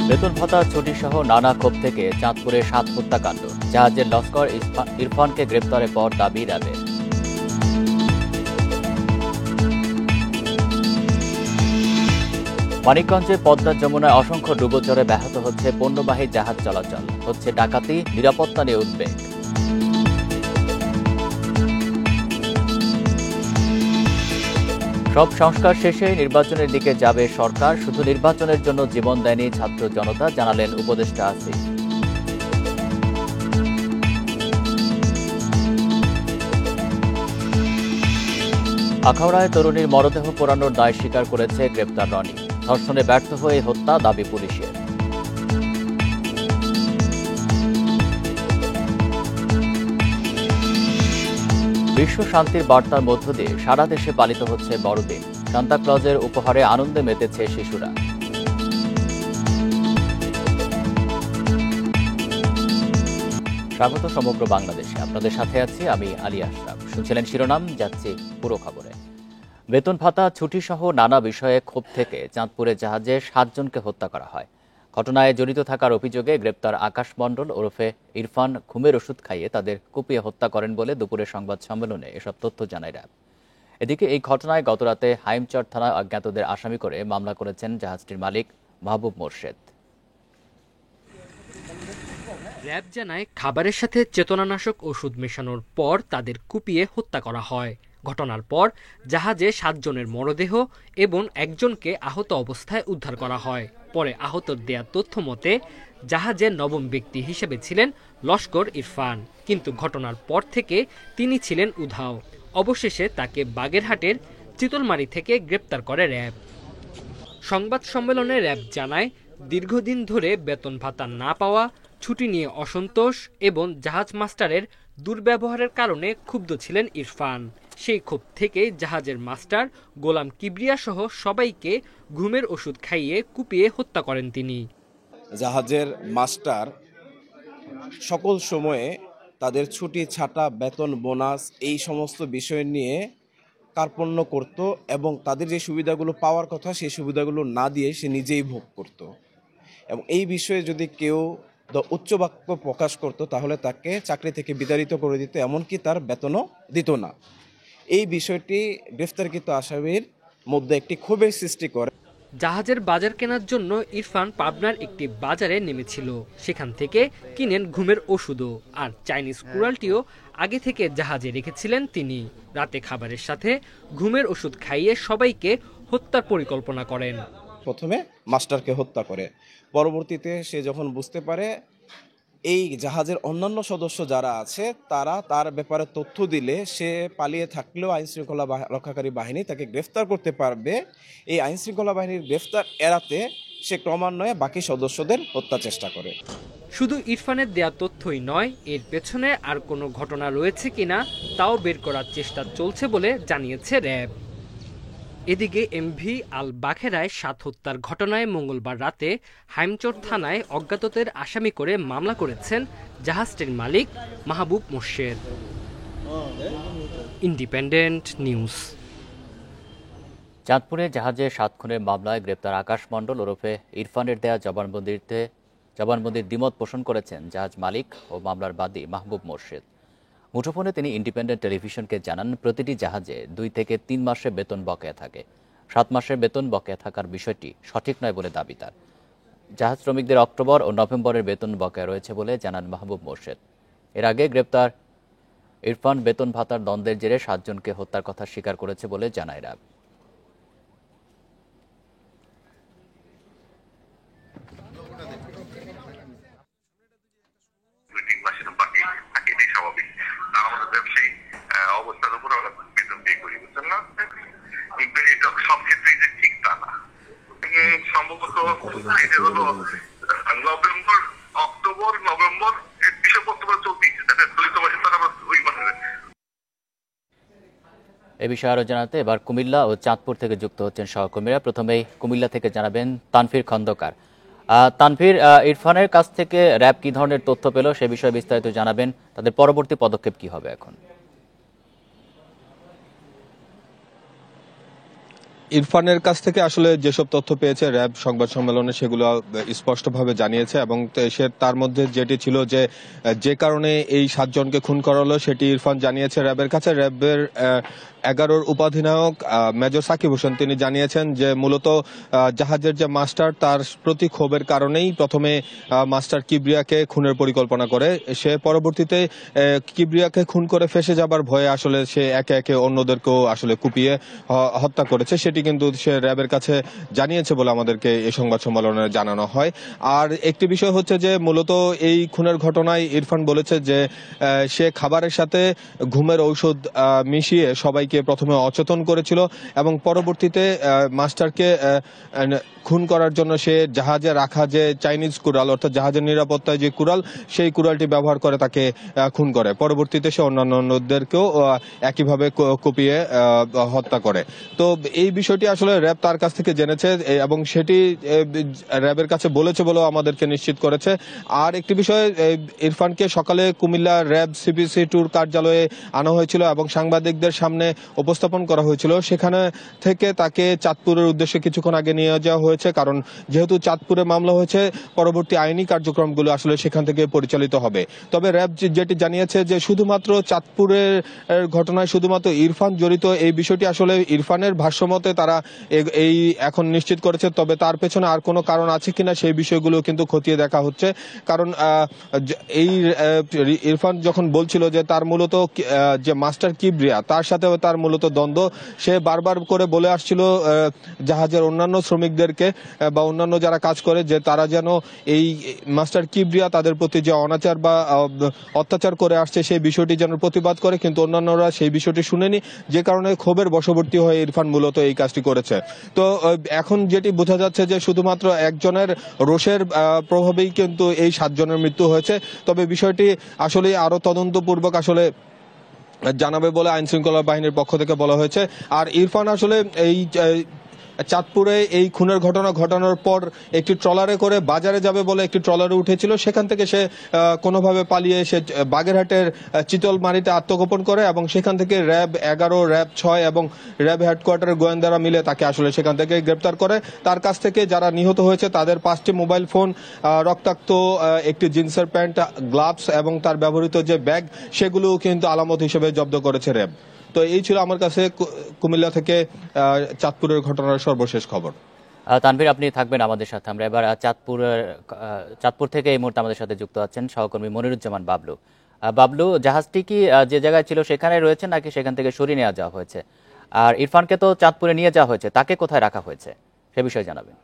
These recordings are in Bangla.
বেতন ভাতা ছুটি সহ নানা ক্ষোভ থেকে চাঁদপুরে ৭ হত্যাকাণ্ড। জাহাজের লস্কর ইরফানকে গ্রেপ্তারের পর দাবি র্যাবের। মানিকগঞ্জে পদ্মা যমুনায় অসংখ্য ডুবোচরে ব্যাহত হচ্ছে পণ্যবাহী জাহাজ চলাচল, হচ্ছে ডাকাতি, নিরাপত্তা নিয়ে উদ্বেগ। সব সংস্কার শেষে নির্বাচনের দিকে যাবে সরকার, শুধু নির্বাচনের জন্য জীবন দেয়নি ছাত্র জনতা, জানালেন উপদেষ্টা আসিফ। আখাউড়ায় তরুণীর মরদেহ পোড়ানোর দায় স্বীকার করেছে গ্রেপ্তার রনি। ধর্ষণে ব্যর্থ হয়ে হত্যা দাবি পুলিশের। বিশ্ব শান্তির বার্তার মধ্য দিয়ে সারা দেশে পালিত হচ্ছে বড়দিন। সান্তাক্লজের উপহারে আনন্দে মেতেছে শিশুরা। স্বাগত সমগ্র বাংলাদেশে, আপনাদের সাথে আছি আমি আলী আশরাফ। শুনছিলেন শিরোনাম, যাচ্ছি পুরো খবরে। বেতন ভাতা ছুটি সহ নানা বিষয়ে ক্ষোভ থেকে চাঁদপুরে জাহাজে ৭ জনকে হত্যা করা হয়। ঘটনায় জড়িত থাকার অভিযোগে গ্রেপ্তার আকাশ মণ্ডল ওরফে ইরফান ঘুমের ওষুধ খাইয়ে তাদের কুপিয়ে হত্যা করেন বলে দুপুরের সংবাদ সম্মেলনে এসব তথ্য জানায় র্যাব। এদিকে এই ঘটনায় গতরাতে হাইমচর থানায় অজ্ঞাতদের আসামি করে মামলা করেছেন জাহাজটির মালিক মাহবুব মোর্শেদ। র্যাব জানায়, খাবারের সাথে চেতনানাশক ওষুধ মেশানোর পর তাদের কুপিয়ে হত্যা করা হয়। ঘটনার পর জাহাজে ৭ জনের মরদেহ এবং একজনকে আহত অবস্থায় উদ্ধার করা হয়। পরে আহতর দেয়া তথ্য মতে জাহাজের নবম ব্যক্তি হিসেবে ছিলেন লস্কর ইরফান, কিন্তু ঘটনার পর থেকে তিনি ছিলেন উধাও। অবশেষে তাকে বাগেরহাটের চিতলমারী থেকে গ্রেপ্তার করে র্যাব। সংবাদ সম্মেলনে র্যাব জানায়, দীর্ঘদিন ধরে বেতন ভাতা না পাওয়া, ছুটি নিয়ে অসন্তোষ এবং জাহাজ মাস্টারের দুর্ব্যবহারের কারণে ক্ষুব্ধ ছিলেন ইরফান। সেই ক্ষোভ থেকেই জাহাজের মাস্টার গোলাম কিবরিয়া সহ সবাইকে ঘুমের ওষুধ খাইয়ে কুপিয়ে হত্যা করেন তিনি। জাহাজের মাস্টার সকল সময়ে তাদের ছুটি ছাটা, বেতন, বোনাস এই সমস্ত বিষয় নিয়ে কার্পণ্য করত এবং তাদের যে সুবিধাগুলো পাওয়ার কথা সেই সুবিধাগুলো না দিয়ে সে নিজেই ভোগ করত। এবং এই বিষয়ে যদি কেউ উচ্চবাক্য প্রকাশ করত তাহলে তাকে চাকরি থেকে বিতাড়িত করে দিত, এমনকি তার বেতনও দিত না। এই বিষয়টি গ্রেফতারকৃত আসামির মধ্যে একটি ক্ষোভের সৃষ্টি করে। জাহাজের বাজার কেনার জন্য ইরফান পাবনার একটি বাজারে নেমেছিল। সেখান থেকে কিনেন ঘুমের ওষুধও, আর চাইনিজ কুড়ালটিও আগে থেকে জাহাজে রেখেছিলেন তিনি। রাতে খাবারের সাথে ঘুমের ওষুধ খাইয়ে সবাইকে হত্যার পরিকল্পনা করেন। প্রথমে মাস্টারকে হত্যা করে, পরবর্তীতে সে যখন বুঝতে পারে এই জাহাজের অন্যান্য সদস্য যারা আছে তারা তার ব্যাপারে তথ্য দিলে সে পালিয়ে থাকলেও আইনশৃঙ্খলা রক্ষাকারী বাহিনী তাকে গ্রেফতার করতে পারবে, এই আইনশৃঙ্খলা বাহিনীর গ্রেফতার এড়াতে সে ক্রমান্বয়ে বাকি সদস্যদের হত্যা চেষ্টা করে। শুধু ইরফানের দেয়া তথ্যই নয়, এর পেছনে আর কোনো ঘটনা রয়েছে কিনা তাও বের করার চেষ্টা চলছে বলে জানিয়েছে র্যাব। এদিকে এমভি আল বাখেরায় ৭ হত্যার ঘটনায় মঙ্গলবার রাতে হাইমচর থানায় অজ্ঞাতদের আসামি করে মামলা করেছেন জাহাজটির মালিক মাহবুব মোর্শেদ। Independent News. চাঁদপুরে জাহাজে ৭ খুনের মামলায় গ্রেপ্তার আকাশ মণ্ডল ওরফে ইরফানের দেয়া জবানবন্দির দ্বিমত পোষণ করেছেন জাহাজ মালিক ও মামলার বাদী মাহবুব মোর্শেদ। মুঠোফোনে তিনি ইন্ডিপেন্ডেন্ট টেলিভিশনকে জানান, প্রতিটি জাহাজে 2 থেকে 3 মাসের বেতন বকেয়া থাকে। 7 মাসের বেতন বকেয়া থাকার বিষয়টি সঠিক নয় বলে দাবি তার। জাহাজ শ্রমিকদের অক্টোবর ও নভেম্বরের বেতন বকেয়া রয়েছে বলে জানান মাহবুব মোর্শেদ। এর আগে গ্রেপ্তার ইরফান বেতন ভাতার দ্বন্দ্বের জেরে 7 জনকে হত্যার কথা স্বীকার করেছে বলে জানায় RAB. November, October, November, December চলতেই এ বিষয়ে আরো জানাতে এবার কুমিল্লা ও চাঁদপুর থেকে যুক্ত হচ্ছেন সহকর্মীরা। প্রথমেই কুমিল্লা থেকে জানাবেন তানভীর খন্দকার। তানভীর, ইরফানের কাছ থেকে র্যাব কি ধরনের তথ্য পেল সে বিষয়ে বিস্তারিত জানাবেন, তাদের পরবর্তী পদক্ষেপ কি হবে এখন? ইরফানের কাছ থেকে আসলে যেসব তথ্য পেয়েছে র্যাব সংবাদ সম্মেলনে সেগুলো স্পষ্টভাবে জানিয়েছে, এবং সে তার মধ্যে যেটি ছিল যে কারণে এই 7 জনকে খুন করা হলো সেটি ইরফান জানিয়েছে র্যাবের কাছে। র্যাবের 11 উপাধিনায়ক মেজর সাকিব হোসেন তিনি জানিয়েছেন যে মূলত জাহাজের যে মাস্টার তার প্রতি ক্ষোভের কারণেই প্রথমে মাস্টার কিবরিয়াকে খুনের পরিকল্পনা করে। সে পরবর্তীতে কিবরিয়াকে খুন করে ফেসে যাবার ভয়ে আসলে সে একে একে অন্যদেরকেও আসলে কুপিয়ে হত্যা করেছে, সেটি কিন্তু সে র্যাবের কাছে জানিয়েছে বলে আমাদেরকে এই সংবাদ সম্মেলনে জানানো হয়। আর একটি বিষয় হচ্ছে যে মূলত এই খুনের ঘটনায় ইরফান বলেছে যে সে খাবারের সাথে ঘুমের ঔষধ মিশিয়ে সবাইকে প্রথমে অচেতন করেছিল এবং পরবর্তীতে মাস্টারকে খুন করার জন্য সে জাহাজে রাখা যে চাইনিজ কুড়াল অর্থাৎ জাহাজের নিরাপত্তায় যে কুড়াল সেই কুড়ালটি ব্যবহার করে তাকে খুন করে। পরবর্তীতে সে অন্যান্যদেরকেও একইভাবে কুপিয়ে হত্যা করে। তো এই বিষয়টি আসলে র্যাব তার কাছ থেকে জেনেছে এবং সেটি র্যাবের কাছে বলেছে বলেও আমাদেরকে নিশ্চিত করেছে। আর একটি বিষয়, ইরফানকে সকালে কুমিল্লা র্যাব সিপিসি ট্যুর কার্যালয়ে আনা হয়েছিল এবং সাংবাদিকদের সামনে উপস্থাপন করা হয়েছিল। সেখানে থেকে তাকে চাঁদপুরের উদ্দেশ্যে কিছুক্ষণ আগে নিয়ে যাওয়া হয়েছে, কারণ যেহেতু চাঁদপুরে মামলা হয়েছে পরবর্তী আইনি কার্যক্রমগুলো আসলে সেখান থেকে পরিচালিত হবে। তবে র্যাব যেটি জানিয়েছে যে শুধুমাত্র চাঁদপুরের ঘটনায় শুধুমাত্র ইরফান জড়িত এই বিষয়টি আসলে ইরফানের ভাষ্যমতে তারা এই এখন নিশ্চিত করেছে, তবে তার পেছনে আর কোনো কারণ আছে কিনা সেই বিষয়গুলো কিন্তু খতিয়ে দেখা হচ্ছে। কারণ এই ইরফান যখন বলছিল যে তার মূলত যে মাস্টার কিবরিয়া তার সাথে তার মূলত দ্বন্দ্ব, সে বারবার করে বলে আসছিল জাহাজের অন্যান্য শ্রমিকদেরকে বা অন্যান্য যারা কাজ করে যে তারা যেন এই মাস্টার কিবরিয়া তাদের প্রতি যে অনাচার বা অত্যাচার করে আসছে সেই বিষয়টি যেন প্রতিবাদ করে, কিন্তু অন্যান্যরা সেই বিষয়টি শুনেনি, যে কারণে ক্ষোভের বশবর্তী হয়ে ইরফান মূলত এই কাজটি করেছে। তো এখন যেটি বোঝা যাচ্ছে যে শুধুমাত্র একজনের রোষের প্রভাবেই কিন্তু এই 7 জনের মৃত্যু হয়েছে। তবে বিষয়টি আসলে আরো তদন্তপূর্বক আসলে জানাবে বলে আইন শৃঙ্খলা বাহিনীর পক্ষ থেকে বলা হয়েছে। আর ইরফান আসলে এই চাঁদপুরে এই খুনের ঘটনা ঘটানোর পর একটি ট্রলারে করে বাজারে যাবে বলে একটি ট্রলারে উঠেছিল, সেখান থেকে সে কোনোভাবে পালিয়ে এসে বাগেরহাটের চিতলমারিতে আত্মগোপন করে এবং সেখান থেকে র্যাব 11, র্যাব 6 এবং র্যাব হেডকোয়ার্টারের গোয়েন্দারা মিলে তাকে আসলে সেখান থেকে গ্রেপ্তার করে। তার কাছ থেকে যারা নিহত হয়েছে তাদের 5টি মোবাইল ফোন, রক্তাক্ত একটি জিন্সের প্যান্ট, গ্লাভস এবং তার ব্যবহৃত যে ব্যাগ সেগুলো কিন্তু আলামত হিসেবে জব্দ করেছে র্যাব। তো এই ছিল আমার কাছে কুমিল্লা থেকে চাঁদপুরের ঘটনার সর্বশেষ খবর। তানভীর, আপনি থাকবেন আমাদের সাথে। আমরা এবার চাঁদপুর থেকে এই মুহূর্তে আমাদের সাথে যুক্ত আছেন সহকর্মী মনিরুজ্জামান বাবলু। বাবলু, জাহাজটি কি যে জায়গায় ছিল সেখানে রয়েছে নাকি সেখান থেকে সরিয়ে নিয়ে যাওয়া হয়েছে? আর ইরফানকে তো চাঁদপুরে নিয়ে যাওয়া হয়েছে, তাকে কোথায় রাখা হয়েছে সে বিষয়ে জানাবেন।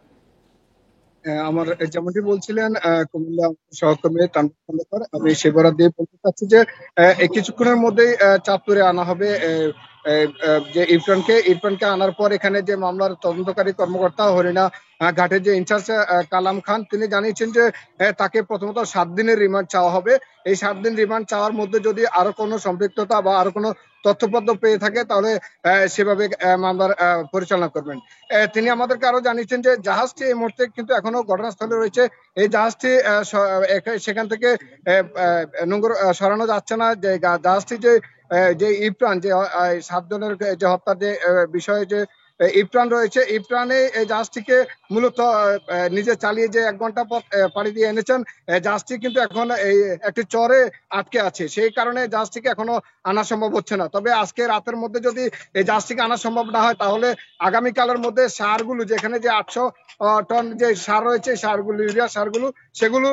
আমার যেমনটি বলছিলেন কুমিল্লা সহকর্মী তানভীর খন্দকার, আমি সেবার দিয়ে বলতে চাচ্ছি যে কিছুক্ষণের মধ্যেই চাঁদপুরে আনা হবে যে ইরফানকে আনার পর এখানে যে মামলার তদন্তকারী কর্মকর্তা হরিণা ঘাটের যে ইনচার্জ কালাম খান তিনি জানিয়েছেন যে তাকে প্রথমত 7 দিনের রিমান্ড চাওয়া হবে। এই 7 দিন রিমান্ড চাওয়ার মধ্যে যদি আরো কোনো সম্পৃক্ততা বা আরো কোনো তথ্যপত্র পেয়ে থাকে তাহলে সেভাবে মামলার পরিচালনা করবেন। তিনি আমাদেরকে আরো জানিয়েছেন যে জাহাজটি এই মুহূর্তে কিন্তু এখনো ঘটনাস্থলে রয়েছে। এই জাহাজটি সেখান থেকে নোংর সরানো যাচ্ছে না। যে জাহাজটি যে ইরফান যে 7 জনের যে হত্যার যে বিষয়ে যে ইরফান রয়েছে, ইরফানে এই জাহাজটিকে মূলত নিজে চালিয়ে যে 1 ঘন্টা পথ পাড়ি দিয়ে এনেছেন, জাহাজটি কিন্তু এখন এই একটি চরে আটকে আছে, সেই কারণে জাহাজটিকে এখনো আনা সম্ভব হচ্ছে না। তবে আজকে রাতের মধ্যে যদি এই জাহাজটিকে আনা সম্ভব না হয় তাহলে আগামীকালের মধ্যে সারগুলো যেখানে যে 800 টন যে সার রয়েছে সারগুলো, ইউরিয়া সারগুলো, সেগুলো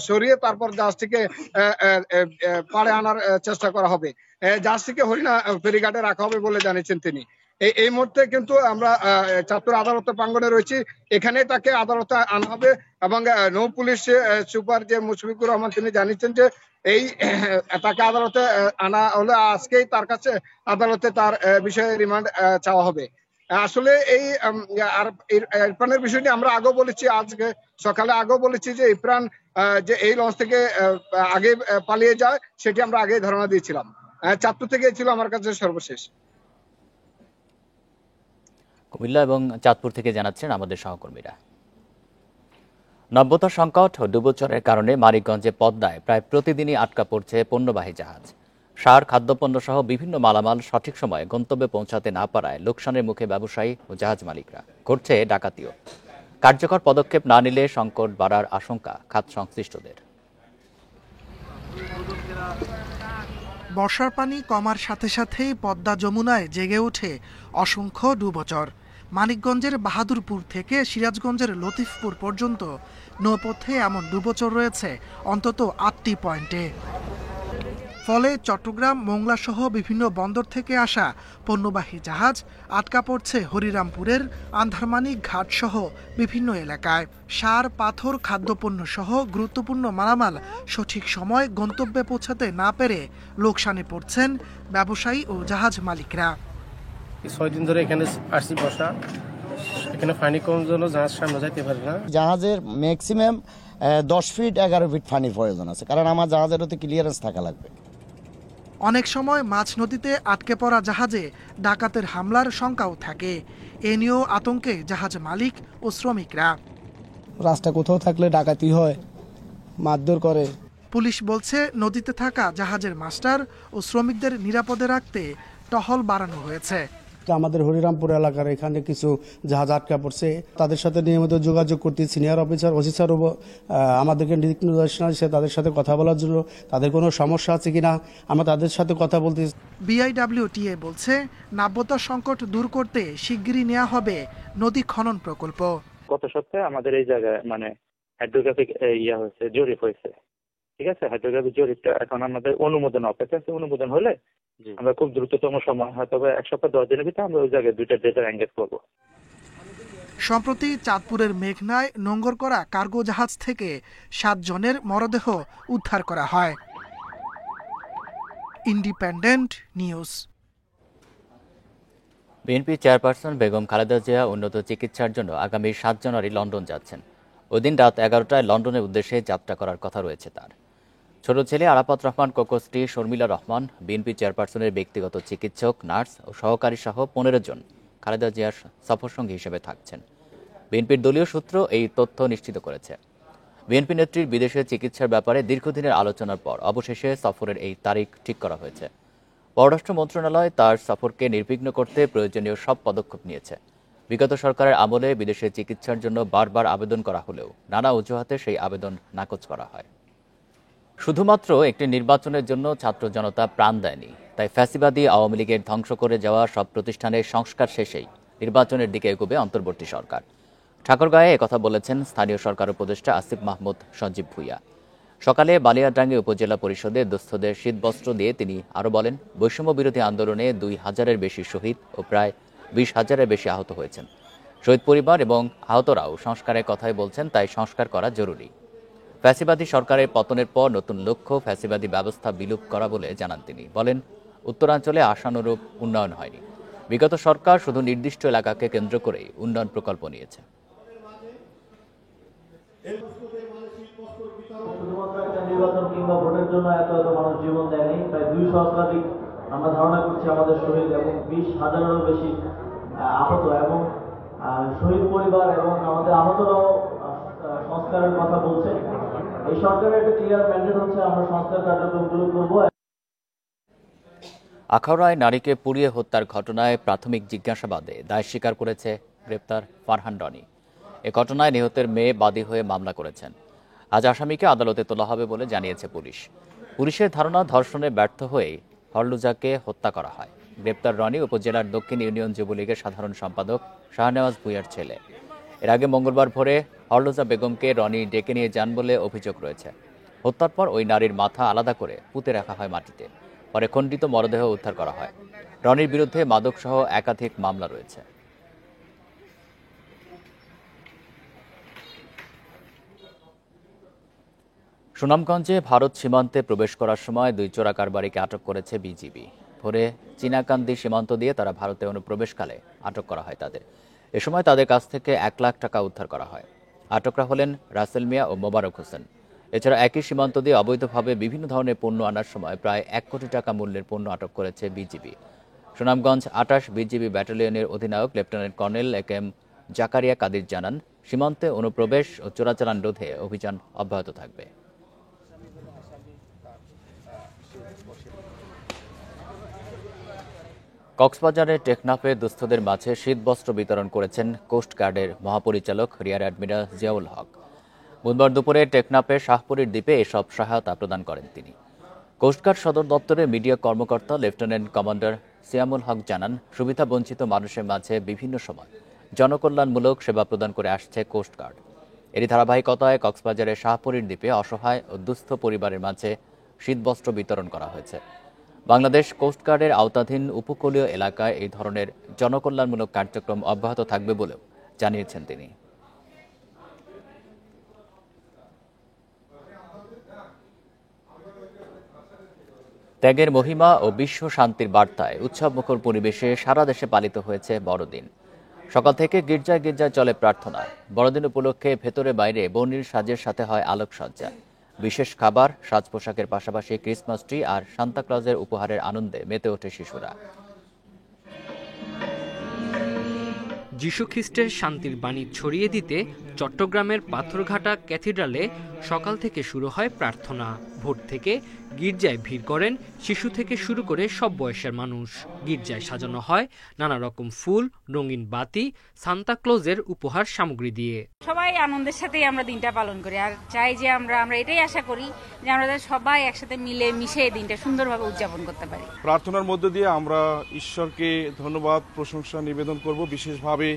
সরিয়ে তারপর জাহাজটিকে পাড়ে আনার চেষ্টা করা হবে। জাহাজটিকে হরিণা ফেরিঘাটে রাখা হবে বলে জানিয়েছেন তিনি। এই মুহূর্তে কিন্তু আমরা চাঁদপুর আদালতের প্রাঙ্গণে রয়েছি, এখানে তাকে আদালতে আনা হবে এবং নৌ পুলিশ সুপার যে মুশফিকুর রহমান তিনি জানিয়েছেন যে এই তাকে আদালতে আনা হলে আজকেই তার কাছে আদালতে তার বিষয়ে রিমান্ড চাওয়া হবে। আসলে এই ইরফানের বিষয়টি আমরা আগেও বলেছি, আজকে সকালে আগেও বলেছি যে ইরফান যে এই লঞ্চ থেকে আগে পালিয়ে যায় সেটি আমরা আগেই ধারণা দিয়েছিলাম। চাঁদপুর থেকে ছিল আমার কাছে সর্বশেষ। কুমিল্লা এবং চাঁদপুর থেকে জানাচ্ছেন আমাদের সহকর্মীরা। নব্যতা সংকট ও ডুবোচরের কারণে মানিকগঞ্জে পদ্মায় প্রায় প্রতিদিনই আটকা পড়ছে পণ্যবাহী জাহাজ। সার, খাদ্যপণ্য সহ বিভিন্ন মালামাল সঠিক সময়ে গন্তব্যে পৌঁছাতে না পারায় লোকসানের মুখে ব্যবসায়ী ও জাহাজ মালিকরা। ঘটছে ডাকাতিও। কার্যকর পদক্ষেপ না নিলে সংকট বাড়ার আশঙ্কা খাত সংশ্লিষ্টদের। বর্ষার পানি কমার সাথে সাথেই পদ্মা যমুনায় জেগে ওঠে অসংখ্য ডুবোচর। মানিকগঞ্জের বাহাদুরপুর থেকে সিরাজগঞ্জের লতিফপুর পর্যন্ত নৌপথে এমন ডুবোচর রয়েছে অন্তত ৮টি পয়েন্টে। ফলে চট্টগ্রাম, মোংলা সহ বিভিন্ন বন্দর থেকে আসা পণ্যবাহী জাহাজ আটকা পড়ছে হরিরামপুরের আন্ধারমানিক ঘাট সহ বিভিন্ন এলাকায়। সার, পাথর, খাদ্যপণ্য সহ গুরুত্বপূর্ণ মালামাল সঠিক সময় গন্তব্যে পৌঁছাতে না পেরে লোকসানে পড়ছেন ব্যবসায়ী ও জাহাজ মালিকরা। ৬ দিন ধরে এখানে আসছি বসা, এখানে পানি কম জন্য জাহাজ সামনে যাইতে পারে না। জাহাজের ম্যাক্সিমাম 10 ফিট 11 ফিট পানির প্রয়োজন আছে, কারণ আমার জাহাজের ওতে ক্লিয়ারেন্স থাকা লাগবে। অনেক সময় মাঝ নদীতে আটকে পড়া জাহাজে ডাকাতের হামলার শঙ্কাও থাকে। এ নিয়েও আতঙ্কে জাহাজ মালিক ও শ্রমিকরা। রাস্তা কোথাও থাকলে ডাকাতি হয়, মারধর করে। পুলিশ বলছে নদীতে থাকা জাহাজের মাস্টার ও শ্রমিকদের নিরাপদে রাখতে টহল বাড়ানো হয়েছে। আমাদের হরিরামপুর এলাকার এখানে কিছু জাহাজ আটকা পড়ছে, তাদের সাথে নিয়মিত যোগাযোগ করতে সিনিয়র অফিসার, ওসি স্যারও আমাদেরকে নির্দেশনা দিচ্ছে তাদের সাথে কথা বলার জন্য, তাদের কোনো সমস্যা আছে কিনা আমরা তাদের সাথে কথা বলতে। বিআইডব্লিউটিএ বলছে নাব্যতা সংকট দূর করতে শিগগিরই নেওয়া হবে নদী খনন প্রকল্প। গত সপ্তাহে আমাদের এই জায়গায় হাইড্রোগ্রাফিক হয়েছে, জরিপ হয়েছে। ঠিক আছে, হাইড্রোগ্রাফিক জরিপটা এখন আমাদের অনুমোদন অপেক্ষা আছে। অনুমোদন হলে আমরা খুব দ্রুততম সময়, হয়তো 1 সপ্তাহ 10 দিনের ভিতরে আমরা ওই জায়গায় 2টা ডেটা এঙ্গেজ করবো। সম্প্রতি চাঁদপুরের মেঘনায় নোঙ্গর করা কার্গো জাহাজ থেকে 7 জনের মরদেহ উদ্ধার করা হয়। Independent news. BNP chairperson Begum Khaleda Zia উন্নত চিকিৎসার জন্য আগামী 7 জানুয়ারি লন্ডন যাচ্ছেন। ওই দিন রাত 11টায় লন্ডনের উদ্দেশ্যে যাত্রা করার কথা রয়েছে তার। ছোট ছেলে আরাফাত রহমান কোকো স্ত্রী শর্মিলা রহমান, বিএনপি চেয়ারপারসনের ব্যক্তিগত চিকিৎসক, নার্স ও সহকারী সহ 15 জন খালেদা জিয়ার সফরসঙ্গী হিসেবে থাকছেন। বিএনপির দলীয় সূত্র এই তথ্য নিশ্চিত করেছে। বিএনপি নেত্রীর বিদেশে চিকিৎসার ব্যাপারে দীর্ঘদিনের আলোচনার পর অবশেষে সফরের এই তারিখ ঠিক করা হয়েছে। পররাষ্ট্র মন্ত্রণালয় তার সফরকে নির্বিঘ্ন করতে প্রয়োজনীয় সব পদক্ষেপ নিয়েছে। বিগত সরকারের আমলে বিদেশে চিকিৎসার জন্য বারবার আবেদন করা হলেও নানা অজুহাতে সেই আবেদন নাকচ করা হয়। শুধুমাত্র একটি নির্বাচনের জন্য ছাত্র জনতা প্রাণ দেয়নি, তাই ফ্যাসিবাদী আওয়ামী লীগের ধ্বংস করে যাওয়া সব প্রতিষ্ঠানের সংস্কার শেষেই নির্বাচনের দিকে এগোবে অন্তর্বর্তী সরকার। ঠাকুরগাঁয়ে একথা বলেছেন স্থানীয় সরকার উপদেষ্টা আসিফ মাহমুদ সঞ্জীব ভুঁইয়া। সকালে বালিয়াডাঙ্গি উপজেলা পরিষদে দুস্থদের শীতবস্ত্র দিয়ে তিনি আরও বলেন, বৈষম্য বিরোধী আন্দোলনে 2000-এর বেশি শহীদ ও প্রায় 20,000-এর বেশি আহত হয়েছেন। শহীদ পরিবার এবং আহতরাও সংস্কারের কথাই বলছেন, তাই সংস্কার করা জরুরি। ফ্যাসিবাদী সরকারের পতনের পর নতুন লক্ষ্য ফ্যাসিবাদী ব্যবস্থা বিলুপ করা বলে জানান তিনি। বলেন, উত্তরাঞ্চলে আশানুরূপ উন্নয়ন হয়নি। বিগত সরকার শুধু নির্দিষ্ট এলাকাকে কেন্দ্র করেই উন্নয়ন প্রকল্প নিয়েছে। নির্বাচন কিংবা ভোটের জন্য এত মানুষ জীবন দেয়নি। প্রায় 200 শতাধিক আমরা ধারণা করছি আমাদের শহীদ এবং 20,000-এরও বেশি আহত, এবং শহীদ পরিবার এবং আমাদের আহতরাও সংস্কারের কথা বলছে। এই সরকারের একটা ক্লিয়ার ম্যান্ডেট হচ্ছে আমরা সংস্কার কার্যক্রমগুলো করব। আখাউড়ায় নারীকে পুড়িয়ে হত্যার ঘটনায় প্রাথমিক জিজ্ঞাসাবাদে দায় স্বীকার করেছে গ্রেপ্তার ফারহান রনি। এ ঘটনায় নিহতের মেয়ে বাদী হয়ে মামলা করেছেন। আজ আসামিকে আদালতে তোলা হবে বলে জানিয়েছে পুলিশ। পুলিশের ধারণা, ধর্ষণে ব্যর্থ হয়ে হরলুজাকে হত্যা করা হয়। গ্রেপ্তার রনি উপজেলার দক্ষিণ ইউনিয়ন যুবলীগের সাধারণ সম্পাদক শাহনেওয়াজ ভূঁইয়ার ছেলে। এর আগে মঙ্গলবার ভোরে হরলুজা বেগমকে রনি ডেকে নিয়ে যান বলে অভিযোগ রয়েছে। হত্যার পর ওই নারীর মাথা আলাদা করে পুঁতে রাখা হয় মাটিতে। পরে খণ্ডিত মরদেহ উদ্ধার করা হয়। রনির বিরুদ্ধে মাদকসহ একাধিক মামলা রয়েছে। সুনামগঞ্জে ভারত সীমান্তে প্রবেশ করার সময় 2 চোরা কারবারিকে আটক করেছে বিজিবি। ভোরে চীনাকান্দি সীমান্ত দিয়ে তারা ভারতে অনুপ্রবেশকালে আটক করা হয় তাদের। এ সময় তাদের কাছ থেকে 1 লাখ টাকা উদ্ধার করা হয়। আটকরা হলেন রাসেল মিয়া ও মোবারক হোসেন। এছাড়া একই সীমান্ত দিয়ে অবৈধভাবে বিভিন্ন ধরনের পণ্য আনার সময় প্রায় 1 কোটি টাকা মূল্যের পণ্য আটক করেছে বিজিবি। সুনামগঞ্জ 28 বিজিবি ব্যাটালিয়নের অধিনায়ক lieutenant colonel AKM Zakaria Kadir জানান, সীমান্তে অনুপ্রবেশ ও চোরাচালান রোধে অভিযান অব্যাহত থাকবে। কক্সবাজারের টেকনাফে দুস্থদের মাঝে শীতবস্ত্র বিতরণ করেছেন কোস্টগার্ডের মহাপরিচালক রিয়ার অ্যাডমিরাল জিয়াউল হক। বুধবার দুপুরে টেকনাফের শাহপুরীর দ্বীপে এসব সহায়তা প্রদান করেন তিনি। কোস্টগার্ড সদর দপ্তরের মিডিয়া কর্মকর্তা লেফটেন্যান্ট কমান্ডার সিয়ামুল হক জানান, সুবিধাবঞ্চিত মানুষের মাঝে বিভিন্ন সময় জনকল্যাণমূলক সেবা প্রদান করে আসছে কোস্টগার্ড। এরই ধারাবাহিকতায় কক্সবাজারের শাহপুরীর দ্বীপে অসহায় ও দুস্থ পরিবারের মাঝে শীতবস্ত্র বিতরণ করা হয়েছে। বাংলাদেশ কোস্টগার্ডের আওতাধীন উপকূলীয় এলাকায় এই ধরনের জনকল্যাণমূলক কার্যক্রম অব্যাহত থাকবে বলেও জানিয়েছেন তিনি। ত্যাগের মহিমা ও বিশ্ব শান্তির বার্তায় উৎসবমুখর পরিবেশে সারা দেশে পালিত হয়েছে বড়দিন। সকাল থেকে গির্জায় গির্জায় চলে প্রার্থনা। বড়দিন উপলক্ষে ভেতরে বাইরে বর্ণিল সাজের সাথে হয় আলোকসজ্জা। বিশেষ খাবার, সাজ পোশাকের পাশাপাশি ক্রিসমাস ট্রি আর সান্তা ক্লজের উপহারের আনন্দে মেতে ওঠে শিশুরা। যীশু খ্রিস্টের শান্তির বাণী ছড়িয়ে দিতে চট্টগ্রামের পাথরঘাটা ক্যাথিড্রালে সকাল থেকে শুরু হয় প্রার্থনা। ভোর থেকে গির্জায় ভিড় করেন শিশু থেকে শুরু করে সব বয়সের মানুষ। গির্জায় সাজানো হয় নানা রকম ফুল, রঙিন বাতি, সান্তা ক্লজের উপহার সামগ্রী দিয়ে। সবাই আনন্দের সাথেই আমরা দিনটা পালন করি, আর চাই যে আমরা এটাই আশা করি যে আমরা সবাই একসাথে মিলে মিশে এই দিনটা সুন্দরভাবে উদযাপন করতে পারি। প্রার্থনার মধ্য দিয়ে আমরা ঈশ্বরকে ধন্যবাদ প্রশংসা নিবেদন করব। বিশেষভাবে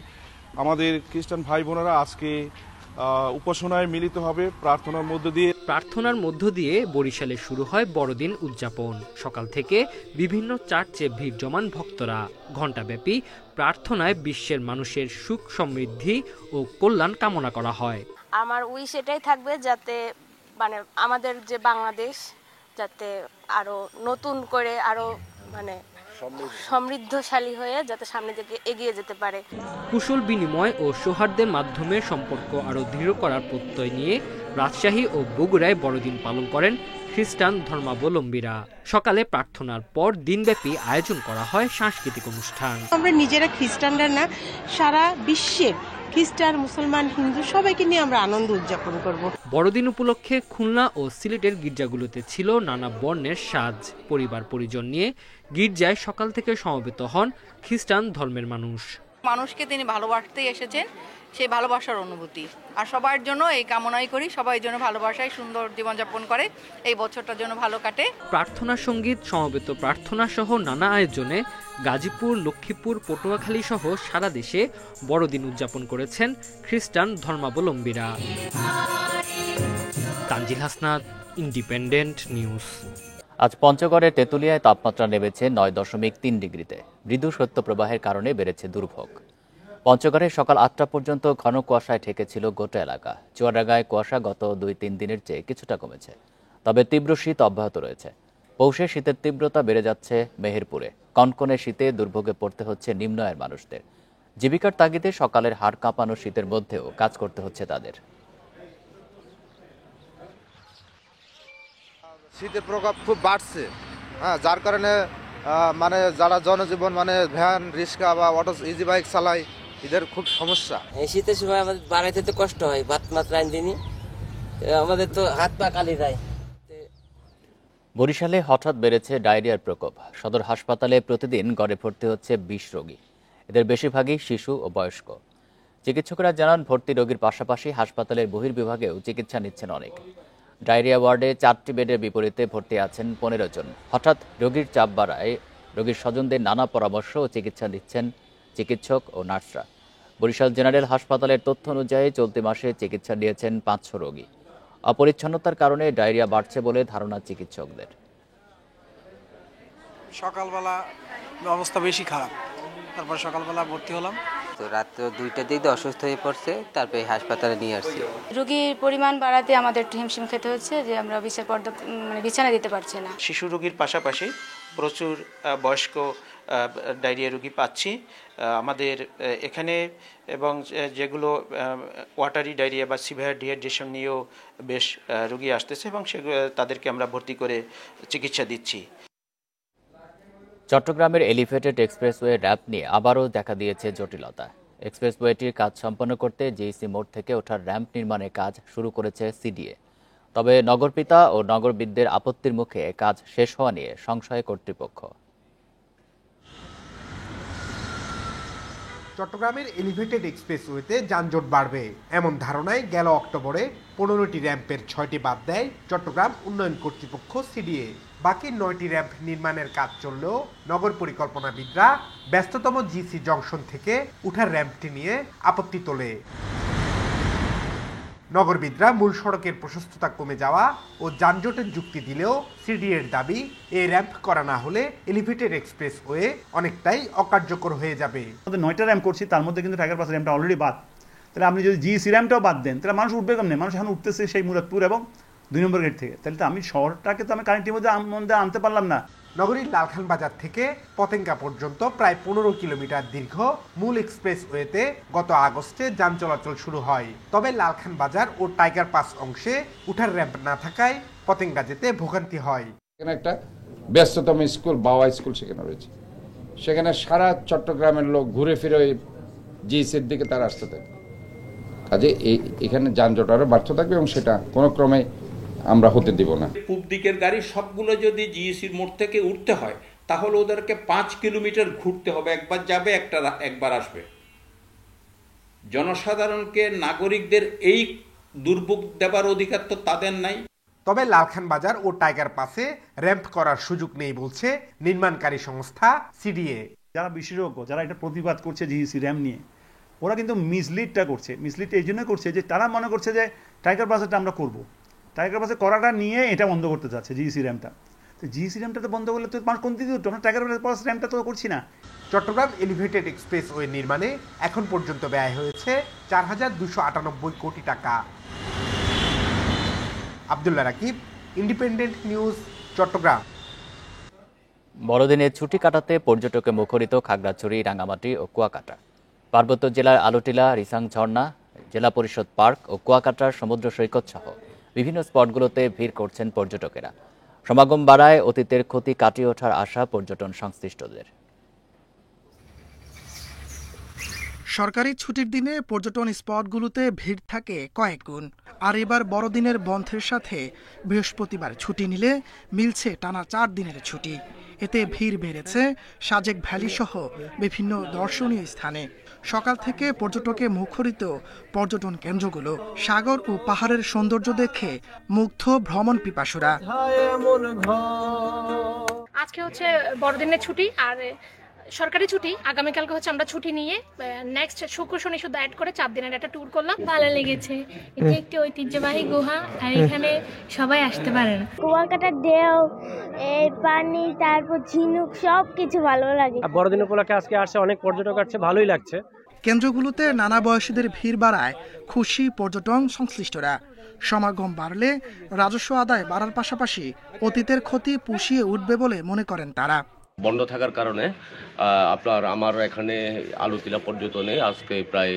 আমাদের খ্রিস্টান ভাই বোনেরা আজকে উপাসনায় মিলিত হবে প্রার্থনার মধ্য দিয়ে বরিশালে শুরু হয় বড়দিন উদযাপন। সকাল থেকে বিভিন্ন চার্চে ভিড় জমান ভক্তরা। ঘণ্টাব্যাপী প্রার্থনায় বিশ্বের মানুষের সুখ সমৃদ্ধি ও কল্যাণ কামনা করা হয়। আমার উইশ এটাই থাকবে যাতে আমাদের যে বাংলাদেশ যাতে আরো নতুন করে আরো সমৃদ্ধশালী হয়ে যাতে সামনে দিকে এগিয়ে যেতে পারে। কুশল বিনিময় ও সৌহার্দ্যের মাধ্যমে সম্পর্ক আরো দৃঢ় করার প্রত্যয় নিয়ে রাজশাহী ও বগুড়ায় বড়দিন পালন করেন খ্রিস্টান ধর্মাবলম্বীরা। সকালে প্রার্থনার পর দিনব্যাপী আয়োজন করা হয় সাংস্কৃতিক অনুষ্ঠান। আমরা নিজেরা খ্রিস্টানরা না, সারা বিশ্বের খ্রিস্টান, মুসলমান, হিন্দু সবাইকে নিয়ে আমরা আনন্দ উদযাপন করব। বড়দিন উপলক্ষে খুলনা ও সিলেটের গির্জাগুলোতে ছিল নানা বর্ণের সাজ। পরিবার পরিজন নিয়ে গির্জায় সকাল থেকে সমবেত হন খ্রিস্টান ধর্মের মানুষ। মানুষকে তিনি ভালোবাসতে এসেছেন, সেই ভালোবাসার অনুভূতি। আর সবার জন্য এই কামনাই করি, সবাই যেন ভালোবাসায় সুন্দর জীবনযাপন করে, এই বছরটার জন্য ভালো কাটে। প্রার্থনা সঙ্গীত, সমবেত প্রার্থনা সহ নানা আয়োজনে গাজীপুর, লক্ষ্মীপুর, পটুয়াখালী সহ সারা দেশে বড়দিন উদযাপন করেছেন খ্রিস্টান ধর্মাবলম্বীরা। Tanzil Hasnat, Independent News. আজ পঞ্চগড়ের তেঁতুলিয়ায় তাপমাত্রা নেমেছে 9.3 ডিগ্রিতে। মৃদু শৈত্যপ্রবাহের কারণে বেড়েছে দুর্ভোগ। পঞ্চগড়ে সকাল 8টা পর্যন্ত ঘন কুয়াশায় ঠেকেছিল গোটা এলাকা। চুয়াডাঙ্গায় কুয়াশা গত 2-3 দিনের চেয়ে কিছুটা কমেছে, তবে তীব্র শীত অব্যাহত রয়েছে। পৌষে শীতের তীব্রতা বেড়ে যাচ্ছে মেহেরপুরে। কনকনে শীতে দুর্ভোগে পড়তে হচ্ছে নিম্ন আয়ের মানুষদের। জীবিকার তাগিদে সকালের হাড় কাঁপানো শীতের মধ্যেও কাজ করতে হচ্ছে তাদের। শীতের প্রকোপ খুব বাড়ছে, যার কারণে যারা জনজীবন ভ্যান, রিক্সা বা অটো, ইজি বাইক চালায়, এদের খুব সমস্যা। এই শীতের সময় আমাদের বাড়াইতে তো কষ্ট হয়, ভাত মাত্র আনদিনি আমাদের তো হাত পা কালি যায়। বরিশালে হঠাৎ বেড়েছে ডায়রিয়ার প্রকোপ। সদর হাসপাতালে প্রতিদিন গড়ে ভর্তি হচ্ছে 20 রোগী। এদের বেশিরভাগই শিশু ও বয়স্ক। চিকিৎসকরা জানান, ভর্তি রোগীর পাশাপাশি হাসপাতালের বহির্বিভাগেও চিকিৎসা নিচ্ছেন অনেক। ডায়রিয়া ওয়ার্ডে 4টি বেডের বিপরীতে ভর্তি আছেন 15 জন। হঠাৎ রোগীর চাপ বাড়ায় রোগীর স্বজনদের নানা পরামর্শ ও চিকিৎসা দিচ্ছেন চিকিৎসক ও নার্সরা। বরিশাল জেনারেল হাসপাতালের তথ্য অনুযায়ী চলতি মাসে চিকিৎসা নিয়েছেন 500 রোগী। অপরিচ্ছন্নতার কারণে ডায়রিয়া বাড়ছে বলে ধারণা চিকিৎসকদের। সকালবেলা অবস্থা বেশি খারাপ, তারপর সকালবেলা ভর্তি হলাম, তো রাত্র 2টার দিকে অসুস্থ হয়ে পড়ছে, তারপরে হাসপাতালে নিয়ে আসছি। রোগীর পরিমাণ বাড়াতে আমাদের একটু হিমশিম খেতে হচ্ছে যে আমরা বিছানা দিতে পারছি না। শিশু রোগীর পাশাপাশি প্রচুর বয়স্ক ডায়রিয়া রোগী পাচ্ছি আমাদের এখানে, এবং যেগুলো ওয়াটারি ডায়রিয়া বা সিভিয়ার ডিহাইড্রেশন নিয়েও বেশ রোগী আসতেছে, এবং তাদেরকে আমরা ভর্তি করে চিকিৎসা দিচ্ছি। চট্টগ্রামের এলিভেটেড এক্সপ্রেসওয়ে র্যাম্প নিয়ে আবারও দেখা দিয়েছে জটিলতা। এক্সপ্রেসওয়েটির কাজ সম্পন্ন করতে জেইসি মোড় থেকে ওঠার র্যাম্প নির্মাণের কাজ শুরু করেছে সিডিএ। তবে নগরপিতা ও নগরবিদদের আপত্তির মুখে কাজ শেষ হওয়া নিয়ে সংশয় কর্তৃপক্ষ। চট্টগ্রামের এলিভেটেড এক্সপ্রেসওয়েতে যানজট বাড়বে এমন ধারণায় গেল অক্টোবরে 15টি র্যাম্পের 6টি বাদ দেয় চট্টগ্রাম উন্নয়ন কর্তৃপক্ষ সিডিএ। বাকি 9টি র্যাম্প নির্মাণের কাজ চললেও নগর পরিকল্পনাবিদরা ব্যস্ততম জিসি জংশন থেকে উঠার র্যাম্পটি নিয়ে আপত্তি তোলে। নগরবিদরা মূল সড়কের প্রশস্ততা কমে যাওয়া ও যানজটের যুক্তি দিলেও সিডিএর দাবি এই র্যাম্প করা না হলে এলিভেটেড এক্সপ্রেসওয়ে অনেকটাই অকার্যকর হয়ে যাবে। আমাদের 9টা র্যাম্প করছি, তার মধ্যে কিন্তু টাইগার পাস র্যাম্পটা অলরেডি বাদ। তাহলে আপনি যদি জিসি র্যাম্পটাও বাদ দেন তাহলে মানুষ উঠবে কেমনে? মানুষ এখন উঠতেছে সেই মুরাদপুর এবং 2 নম্বর গেট থেকে। তাহলে তো আমি শহরটাকে তো আমি কানেক্টিভিটির মধ্যে আনতে পারলাম না। নগরীর লালখান বাজার থেকে পতেঙ্গা পর্যন্ত প্রায় 15 কিলোমিটার দীর্ঘ মূল এক্সপ্রেসওয়েতে গত আগস্টে যান চলাচল শুরু হয়। তবে লালখান বাজার ও টাইগার পাস অংশে উঠার র্যাম্প না থাকায় পতেঙ্গা যেতে ভোগান্তি হয়। এখানে একটা ব্যস্ততম স্কুল বাওয়া স্কুল সেখানে রয়েছে, সেখানে সারা চট্টগ্রামের লোক ঘুরে ফিরে ওই জিসির দিকে তারা আসতে থাকে। কাজে এখানে যানজট আরও বাড়তে থাকবে এবং সেটা কোনো ক্রমে আমরা হতে দিব না। পূব দিকের গাড়ি সবগুলো যদি জিইসির মোড় থেকে উঠতে হয় তাহলে ওদেরকে 5 কিলোমিটার ঘুরতে হবে, একবার যাবে একবার আসবে। জনসাধারণকে নাগরিকদের এই দুর্ভোগ দেবার অধিকার তো তাদের নাই। তবে লালখান বাজার ও টাইগার পাসে র্যাম্প করার সুযোগ নেই বলছে নির্মাণকারী সংস্থা সিডিএ। যারা বিশেষজ্ঞ যারা এটা প্রতিবাদ করছে জিইসি র্যাম্প নিয়ে, ওরা কিন্তু মিসলিডটা করছে। মিসলিডটা এই জন্য করছে যে তারা মনে করছে যে টাইগার পাসটা আমরা করব, টাইগার পাসে করাটা নিয়ে এটা বন্ধ করতে চাচ্ছে জিইসি র্যাম্পটা। তো জিইসি র্যাম্পটা তো বন্ধ করলে তো মানুষ কোন দিকে উঠতো? আমরা টাইগার পাস র্যাম্পটা তো করছি না। চট্টগ্রাম এলিভেটেড এক্সপ্রেসওয়ে নির্মাণে এখন পর্যন্ত ব্যয় হয়েছে 4,298 কোটি টাকা। Abdullah Rakib, Independent News, Chattogram. বড়দিনের ছুটি কাটাতে পর্যটকে মুখরিত খাগড়াছড়ি, রাঙামাটি ও কুয়াকাটা। পার্বত্য জেলার আলোটিলা, রিসাং ঝর্ণা, জেলা পরিষদ পার্ক ও কুয়াকাটার সমুদ্র সৈকত সহ বিভিন্ন স্পটগুলোতে ভিড় করছেন পর্যটকেরা। সমাগম বাড়ায় অতীতের ক্ষতি কাটিয়ে ওঠার আশা পর্যটন সংশ্লিষ্টদের। সরকারি ছুটির দিনে পর্যটন স্পটগুলোতে ভিড় থাকে কয়েক গুণ। আর এবার বড়দিনের বন্ধের সাথে বৃহস্পতিবার ছুটি নিলে মিলছে টানা 4 দিনের ছুটি। এতে ভিড় বেড়েছে সাজেক ভ্যালি সহ বিভিন্ন দর্শনীয় স্থানে। সকাল থেকে পর্যটকে মুখরিত পর্যটন কেন্দ্রগুলো। সাগর ও পাহাড়ের সৌন্দর্য দেখে মুগ্ধ ভ্রমণ পিপাসুরা। আজকে হচ্ছে বড়দিনের ছুটি আর সরকারি ছুটি, আগামীকালকে হচ্ছে আমরা ছুটি নিয়ে নেক্সট শুক্র শনি শুধু অ্যাড করে 4 দিনের একটা ট্যুর করলাম। ভালো লেগেছে, এটা একটি ঐতিহ্যবাহী গুহা আর এখানে সবাই আসতে পারে না। কুয়াকাটার ঢেউ, এই পানি, তারপর ঝিনুক সবকিছু ভালো লাগে। বড়দিন উপলক্ষে আজকে আসছে অনেক পর্যটক আসছে, ভালোই লাগছে। কেন্দ্রগুলোতে নানা বয়সীদের ভিড় বাড়ায় খুশি পর্যটন সংশ্লিষ্টরা। সমাগম বাড়লে রাজস্ব আদায় বাড়ার পাশাপাশি অতীতের ক্ষতি পুষিয়ে উঠবে বলে মনে করেন তারা। বন্ধ থাকার কারণে আমার এখানে আলোতিলা পর্যটনে আজকে প্রায়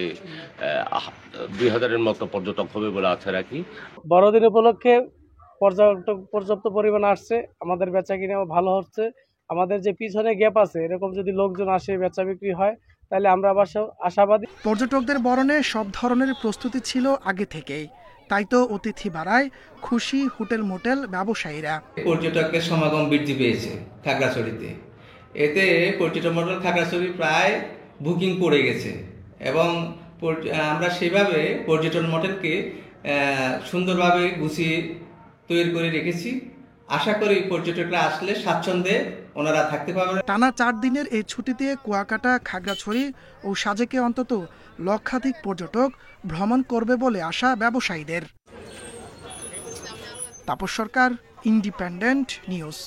2000-এর মতো পর্যটক হবে বলে আশা রাখি। বড়দিন উপলক্ষে পর্যাপ্ত পরিমাণ আসছে, আমাদের বেচা কিনাও ভালো হচ্ছে। আমাদের যে পিছনে গ্যাপ আছে, এরকম যদি লোকজন আসে বেচা বিক্রি হয় তাহলে আমরা আবার আশাবাদী। পর্যটকদের বরণে সব ধরনের প্রস্তুতি ছিল আগে থেকেই, তাই তো অতিথি বাড়ায় খুশি হোটেল মোটেল ব্যবসায়ীরা। পর্যটকদের সমাগম বৃদ্ধি পেয়েছে খাগড়াছড়িতে, এতে পর্যটন মডেল খাগড়াছড়ি প্রায় বুকিং পড়ে গেছে এবং আমরা সেভাবে পর্যটন মডেলকে সুন্দরভাবে গুছিয়ে তৈরি করে রেখেছি। আশা করি পর্যটকরা আসলে স্বাচ্ছন্দ্যে ওনারা থাকতে পারবেন। টানা 4 দিনের এই ছুটিতে কুয়াকাটা, খাগড়াছড়ি ও সাজেকে অন্তত লক্ষাধিক পর্যটক ভ্রমণ করবে বলে আশা ব্যবসায়ীদের। তাপস সরকার, ইন্ডিপেন্ডেন্ট নিউজ।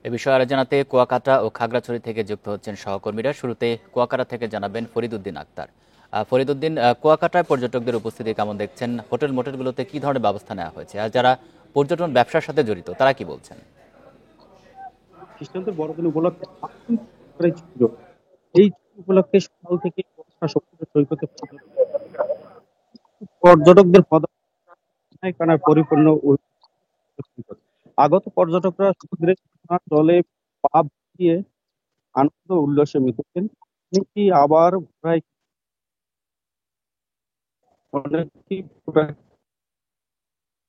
এ বিষয়ে আরো জানাতে কুয়াকাটা ও খাগড়াছড়ি থেকে যুক্ত হচ্ছেন সহকর্মীরা। শুরুতে কুয়াকাটা থেকে জানাবেন ফরিদউদ্দিন আক্তার। ফরিদউদ্দিন, কুয়াকাটায় পর্যটকদের উপস্থিতি কেমন দেখছেন? হোটেল মোটেলগুলোতে কি ধরনের ব্যবস্থা নেওয়া হয়েছে? আর যারা পর্যটন ব্যবসার সাথে জড়িত তারা কি বলছেন? খ্রিস্টানদের বড়দিন উপলক্ষে এই উপলক্ষে সকাল থেকে সৈকতে পর্যটকদের পরিপূর্ণ। আগত পর্যটকরা সমুদ্রে জলে পা দিয়ে আনন্দ উল্লাসে মেতেছেন। এমনকি আবার প্রায়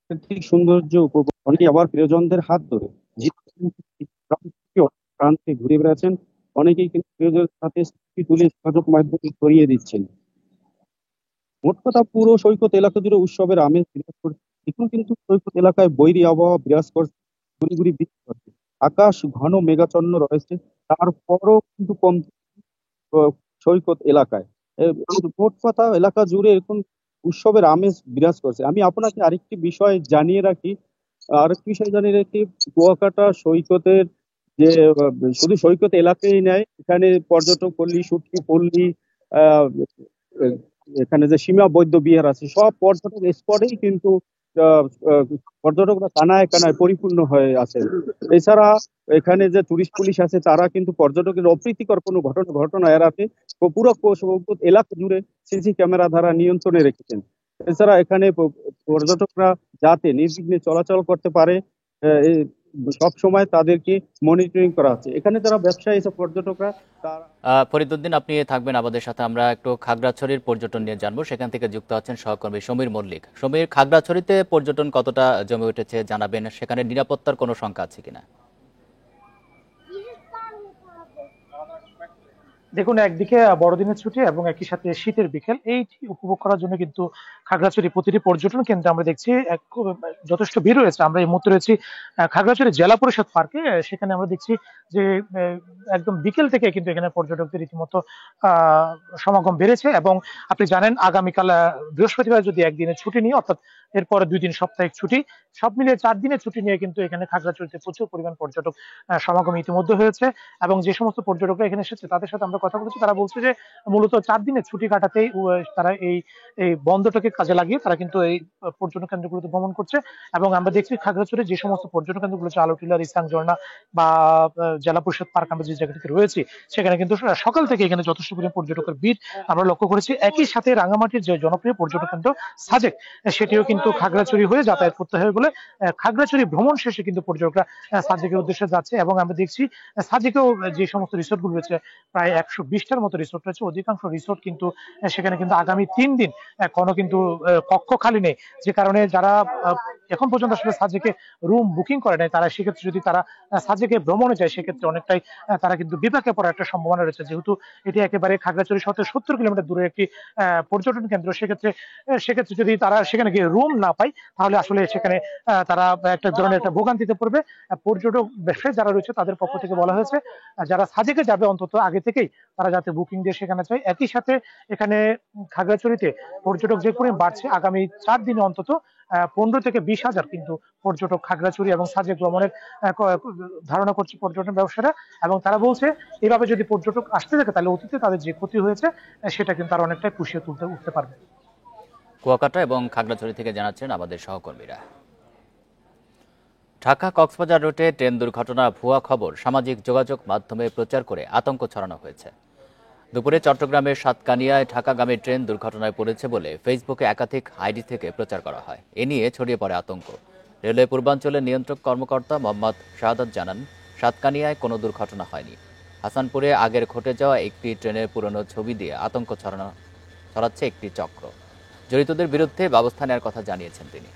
প্রাকৃতিক সৌন্দর্য উপভোগ, অনেকে আবার প্রিয়জনদের হাত ধরে প্রান্তে ঘুরে বেড়াচ্ছেন। অনেকেই কিন্তু প্রিয়জনের সাথে সেলফি তুলে যোগাযোগ মাধ্যমে ছড়িয়ে দিচ্ছেন। মোট কথা পুরো সৈকত এলাকা জুড়ে উৎসবের আমেজ বিরাজ করছে। এখন কিন্তু সৈকত এলাকায় বৈরী আবহাওয়া বিরাজ করছে, গুড়ি গুড়ি বৃষ্টি হচ্ছে, আকাশ ঘন মেঘাচ্ছন্ন রয়েছে, তারপরও কিন্তু কম সৈকত এলাকায় মোট কথা এলাকা জুড়ে এখন উৎসবের আমেজ বিরাজ করছে। আমি আপনাকে আরেকটি বিষয় জানিয়ে রাখি, কুয়াকাটা সৈকতের যে শুধু সৈকত এলাকায় নেয়, এখানে পর্যটক পল্লী, সুটকি পল্লী, আহ এখানে যে সীমা বৌদ্ধ বিহার আছে, সব পর্যটক স্পটেই কিন্তু পর্যটকরা কানায় কানায় পরিপূর্ণ হয়ে আছে। এছাড়া এখানে যে টুরিস্ট পুলিশ আছে, তারা কিন্তু পর্যটকের অপ্রীতিকর কোনো ঘটনা এড়াতে পুরো এলাকা জুড়ে সিসি ক্যামেরা দ্বারা নিয়ন্ত্রণে রেখেছেন। এছাড়া এখানে পর্যটকরা যাতে নির্বিঘ্নে চলাচল করতে পারে, সব সময় তাদেরকে মনিটরিং করা হচ্ছে। এখানে যারা ব্যবসায়ী এসব পর্যটকরা ফরিদউদ্দিন, আপনি থাকবেন আমাদের সাথে। আমরা একটু খাগড়াছড়ির পর্যটন নিয়ে জানবো। সেখান থেকে যুক্ত আছেন সহকর্মী সমীর মল্লিক। সমীর, খাগড়াছড়িতে পর্যটন কতটা জমে উঠেছে জানাবেন, সেখানে নিরাপত্তার কোনো শঙ্কা আছে কিনা? দেখুন, একদিকে বড়দিনের ছুটি এবং একই সাথে শীতের বিকেল, এইটি উপভোগ করার জন্য কিন্তু খাগড়াছড়ি প্রতিটি পর্যটন কেন্দ্রে আমরা দেখছি যথেষ্ট ভিড় রয়েছে। আমরা এই মুহূর্তে রয়েছি খাগড়াছড়ি জেলা পরিষদ পার্কে। সেখানে আমরা দেখছি যে একদম বিকেল থেকে কিন্তু এখানে পর্যটকদের রীতিমতো সমাগম বেড়েছে। এবং আপনি জানেন, আগামীকাল বৃহস্পতিবার যদি একদিনের ছুটি নিয়ে, অর্থাৎ এরপরে 2 দিন সাপ্তাহিক ছুটি, সব মিলিয়ে 4 দিনের ছুটি নিয়ে কিন্তু এখানে খাগড়াছড়িতে প্রচুর পরিমাণ পর্যটক সমাগম ইতিমধ্যে হয়েছে। এবং যে সমস্ত পর্যটকরা এখানে এসেছে তাদের সাথে আমরা কথা বলেছি, তারা বলছে যে মূলত 4 দিনের ছুটি কাটাতেই তারা এই বন্ধটাকে কাজে লাগিয়ে তারা কিন্তু এই পর্যটন কেন্দ্রগুলোতে ভ্রমণ করছে। এবং আমরা দেখছি খাগড়াছড়ি যে সমস্ত পর্যটন কেন্দ্রগুলো হচ্ছে আলোটিলা, রিসাং ঝর্ণা বা জেলা পরিষদ পার্ক, আমরা যে জায়গাটিতে রয়েছি সেখানে কিন্তু সকাল থেকে এখানে যথেষ্ট পরিমাণ পর্যটকের ভিড় আমরা লক্ষ্য করেছি। একই সাথে রাঙামাটির যে জনপ্রিয় পর্যটন কেন্দ্র সাজেক, সেটিও কিন্তু খাগড়াছড়ি হয়ে যাতায়াত করতে হয় বলে খাগড়াছড়ি ভ্রমণ শেষে কিন্তু পর্যটকরা সাজেকের উদ্দেশ্যে যাচ্ছে। এবং আমরা দেখছি সাজেকেও যে সমস্ত রিসোর্টগুলো রয়েছে, প্রায় 120টার মতো রিসোর্ট রয়েছে। অধিকাংশ রিসোর্ট কিন্তু সেখানে কিন্তু আগামী 3 দিন কোনো কিন্তু কক্ষ খালি নেই, যে কারণে যারা এখন পর্যন্ত আসলে সাজেকে রুম বুকিং করে নাই, তারা সেক্ষেত্রে যদি তারা সাজেকে ভ্রমণে যায়, সেক্ষেত্রে অনেকটাই তারা কিন্তু বিপাকে পড়ার একটা সম্ভাবনা রয়েছে। যেহেতু এটি একেবারে খাগড়াছড়ি শহর থেকে 70 কিলোমিটার দূরে একটি পর্যটন কেন্দ্র, সেক্ষেত্রে যদি তারা সেখানে গিয়ে রুম না পায়, তাহলে আসলে সেখানে তারা একটা ধরনের একটা ভোগান্তিতে পড়বে। পর্যটক ব্যবসায়ী যারা রয়েছে তাদের পক্ষ থেকে বলা হয়েছে, যারা সাজেকে যাবে অন্তত আগে থেকেই তারা যাতে বুকিং দিয়ে সেখানে যায়। একই সাথে এখানে খাগড়াছড়িতে পর্যটক যে পরিমাণ বাড়ছে, আগামী 4 দিনে অন্তত 15 থেকে 20 হাজার কিন্তু পর্যটক খাগড়াছড়ি এবং সাজেক ভ্রমণের ধারণা করছে পর্যটন ব্যবসায়ীরা। এবং তারা বলছে এভাবে যদি পর্যটক আসতে থাকে, তাহলে অতীতে তাদের যে ক্ষতি হয়েছে সেটা কিন্তু তারা অনেকটাই পুষিয়ে উঠতে পারবে। কুয়াকাটা এবং খাগড়াছড়ি থেকে জানাচ্ছেন আমাদের সহকর্মীরা। ঢাকা কক্সবাজার রুটে ট্রেন দুর্ঘটনা ভুয়া খবর সামাজিক যোগাযোগ মাধ্যমে প্রচার করে আতঙ্ক ছড়ানো হয়েছে। দুপুরে চট্টগ্রামের সাতকানিয়ায় ঢাকাগামী ট্রেন দুর্ঘটনায় পড়েছে বলে ফেসবুকে একাধিক আইডি থেকে প্রচার করা হয়। এ নিয়ে ছড়িয়ে পড়ে আতঙ্ক। রেলওয়ে পূর্বাঞ্চলের নিয়ন্ত্রক কর্মকর্তা মোহাম্মদ শাহাদাত জানান, সাতকানিয়ায় কোনো দুর্ঘটনা হয়নি। হাসানপুরে আগের ঘটে যাওয়া একটি ট্রেনের পুরনো ছবি দিয়ে আতঙ্ক ছড়াচ্ছে একটি চক্র। জড়িতদের বিরুদ্ধে ব্যবস্থা নেওয়ার কথা জানিয়েছেন তিনি।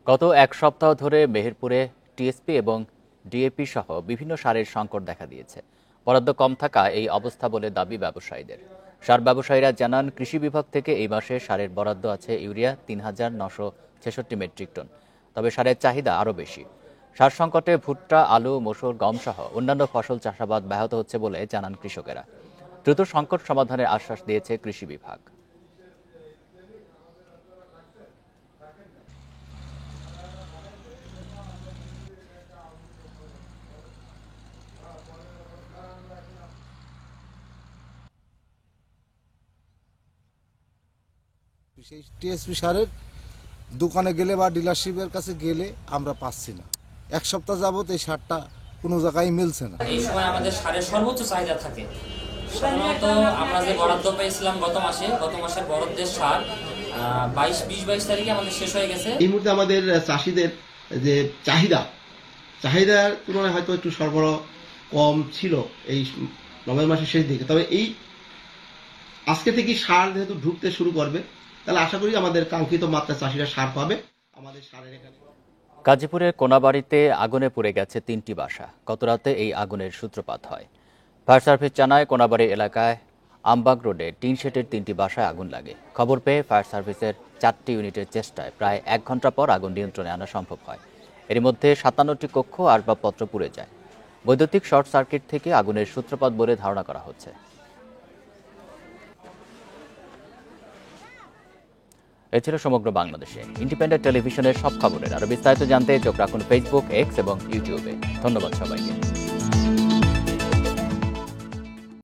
গত এক সপ্তাহ ধরে মেহেরপুরে টিএসপি এবং ডিএপি সহ বিভিন্ন সারের সংকট দেখা দিয়েছে। বরাদ্দ কম থাকা এই অবস্থা বলে দাবি ব্যবসায়ীদের। সার ব্যবসায়ীরা জানান, কৃষি বিভাগ থেকে এই মাসে সারের বরাদ্দ আছে ইউরিয়া ৩,৯৬৬ মেট্রিক টন। তবে সারের চাহিদা আরও বেশি। সার সংকটে ভুট্টা, আলু, মসুর, গম সহ অন্যান্য ফসল চাষাবাদ ব্যাহত হচ্ছে বলে জানান কৃষকেরা। দ্রুত সংকট সমাধানের আশ্বাস দিয়েছে কৃষি বিভাগ। সেই টিএসপি সারের দোকানে গেলে বা ডিলারশিপের কাছে গেলে আমরা পাচ্ছি না। এক সপ্তাহ যাবত এই সারটা কোনো জায়গায় মিলছে না। এই সময় আমাদের সারের সর্বোচ্চ চাহিদা থাকে। সাধারণত আমরা যে বরাদ্দ পেয়েছিলাম গত মাসের বরাদ্দের সার 20-22 তারিখে আমাদের শেষ হয়ে গেছে। এই মুহূর্তে আমাদের চাষিদের যে চাহিদা চাহিদার তুলনায় হয়তো একটু সরবরাহ কম ছিল এই নভেম্বর মাসের শেষ দিকে। তবে এই আজকে থেকে সার যেহেতু ঢুকতে শুরু করবে, তাহলে আশা করি আমাদের কাঙ্ক্ষিত মাত্রা চাষিরা সার পাবে। আমাদের সারের এখানে গাজীপুরের কোনাবাড়িতে আগুনে পুড়ে গেছে 3টি বাসা। গতরাতে এই আগুনের সূত্রপাত হয়। ফায়ার সার্ভিস জানায় কোনাবাড়ি এলাকায় আমবাগ রোডে টিন শেডের 3টি বাসায় আগুন লাগে। খবর পেয়ে ফায়ার সার্ভিসের 4টি ইউনিটের চেষ্টায় প্রায় 1 ঘন্টা পর আগুন নিয়ন্ত্রণে আনা সম্ভব হয়। এর মধ্যে 57টি কক্ষ আসবাবপত্র পুড়ে যায়। বৈদ্যুতিক শর্ট সার্কিট থেকে আগুনের সূত্রপাত বলে ধারণা করা হচ্ছে। এ ছিল সমগ্র বাংলাদেশে ইন্ডিপেন্ডেন্ট টেলিভিশনের সব খবরের আরো বিস্তারিত জানতে চোখ রাখুন ফেসবুক, এক্স এবং ইউটিউবে। ধন্যবাদ সবাইকে।